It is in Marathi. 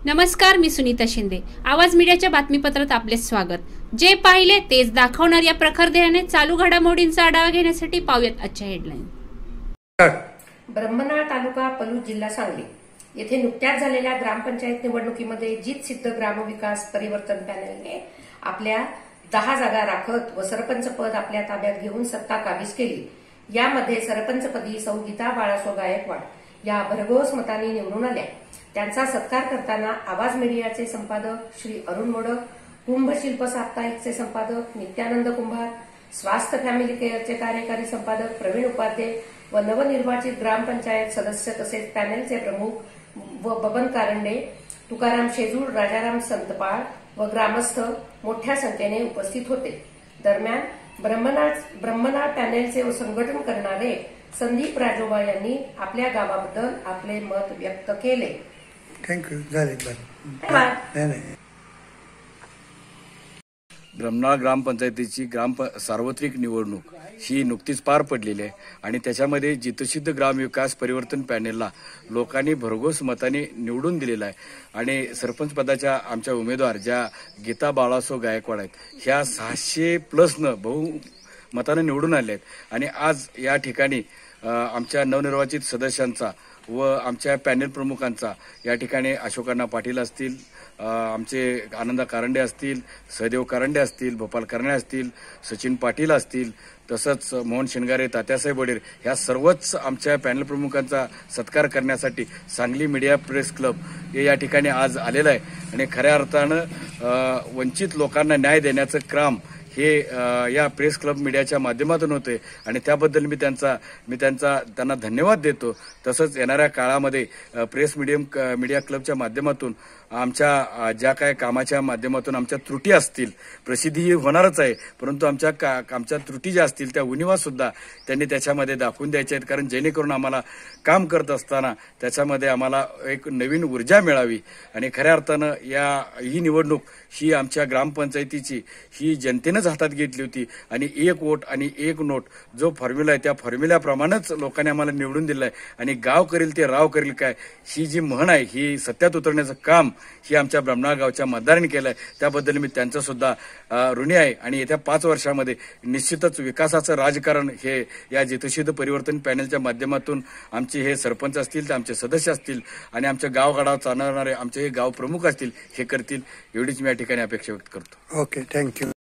नमस्कार, मी सुनीता शिंदे. आवाज मीडियाच्या बातमीपत्रात आपले स्वागत. जे पाहिले तेच दाखवणार या प्रखर ध्येयाने चालू घडामोडींचा आढावा घेण्यासाठी पाहूयात आजच्या हेडलाईन. ब्रह्मनाळ तालुका, पलूस जिल्हा, सांगली येथे नुकत्याच झालेल्या ग्रामपंचायत निवडणुकीमध्ये जित सिद्ध ग्रामविकास परिवर्तन पॅनलने आपल्या 10 जागा राखत व सरपंच पद आपल्या ताब्यात घेऊन सत्ता काबीज केली. यामध्ये सरपंचपदी सौ गीता बाळासो गायकवाड या भरघोस मतांनी निवडून आल्या. त्यांचा सत्कार करताना आवाज मीडियाचे संपादक श्री अरुण मोडक, कुंभ शिल्प साप्ताहिकचे संपादक नित्यानंद कुंभार, स्वास्थ्य फॅमिली केअरचे कार्यकारी संपादक प्रवीण उपाध्ये व नवनिर्वाचित ग्रामपंचायत सदस्य तसेच पॅनेलचे प्रमुख व बबन कारंडे, तुकाराम शेजूळ, राजाराम संतपाळ व ग्रामस्थ मोठ्या संख्येने उपस्थित होते. दरम्यान ब्रह्मनाळ पॅनेलचे संघटन करणारे संदीप राजोबा यांनी आपल्या गावाबद्दल आपले मत व्यक्त केले. थँक्यू. ब्रह्मनाळ ग्रामपंचायतीची सार्वत्रिक निवडणूक ही नुकतीच पार पडलेली आहे आणि त्याच्यामध्ये जितसिद्ध ग्रामविकास परिवर्तन पॅनेलला लोकांनी भरघोस मताने निवडून दिलेला आहे आणि सरपंच पदाच्या आमच्या उमेदवार ज्या गीता बाळासो गायकवाड आहेत ह्या 600+ बहुमताने निवडून आले आहेत. आणि आज या ठिकाणी आमच्या नवनिर्वाचित सदस्यांचा व आमच्या पॅनेल प्रमुखांचा या ठिकाणी अशोकअण्णा पाटील असतील, आमचे आनंदा कारंडे असतील, सहदेव कारंडे असतील, भोपाल करणे असतील, सचिन पाटील असतील, तसंच मोहन शिंगारे, तात्यासाहेब वडीर ह्या सर्वच आमच्या पॅनल प्रमुखांचा सत्कार करण्यासाठी सांगली मीडिया प्रेस क्लब हे या ठिकाणी आज आलेलं आहे. आणि खऱ्या अर्थानं वंचित लोकांना न्याय देण्याचं काम हे या प्रेस क्लब मीडियाच्या माध्यमातून होते आणि त्याबद्दल मी त्यांना धन्यवाद देतो. तसंच येणाऱ्या काळामध्ये प्रेस मीडिया क्लबच्या माध्यमातून आमच्या ज्या काय कामाच्या माध्यमातून आमच्या त्रुटी असतील, प्रसिद्धी ही होणारच आहे, परंतु आमच्या त्रुटी ज्या असतील त्या उणिवा सुद्धा त्यांनी त्याच्यामध्ये दाखवून द्यायच्या आहेत. कारण जेणेकरून आम्हाला काम करत असताना त्याच्यामध्ये आम्हाला एक नवीन ऊर्जा मिळावी. आणि खऱ्या अर्थानं ही निवडणूक ही आमच्या ग्रामपंचायतीची ही जनतेनंच हातात घेतली होती आणि 1 वोट आणि 1 नोट जो फॉर्म्युला आहे त्या फॉर्म्युल्याप्रमाणेच लोकांनी आम्हाला निवडून दिलं आहे. आणि गाव करील ते राव करील काय ही जी म्हण आहे ही सत्यात उतरण्याचं काम ही आमच्या ब्रह्मनाळ गावच्या मतदारांनी केलं आहे. त्याबद्दल मी त्यांचं सुद्धा ऋणी आहे. आणि येत्या 5 वर्षामध्ये निश्चितच विकासाचं राजकारण हे या जितसिद्ध परिवर्तन पॅनलच्या माध्यमातून आमचे हे सरपंच असतील, आमचे सदस्य असतील आणि आमच्या गावगाडाव चालणारे आमचे हे गाव प्रमुख असतील हे करतील, एवढीच मी या ठिकाणी अपेक्षा व्यक्त करतो. Okay, thank you.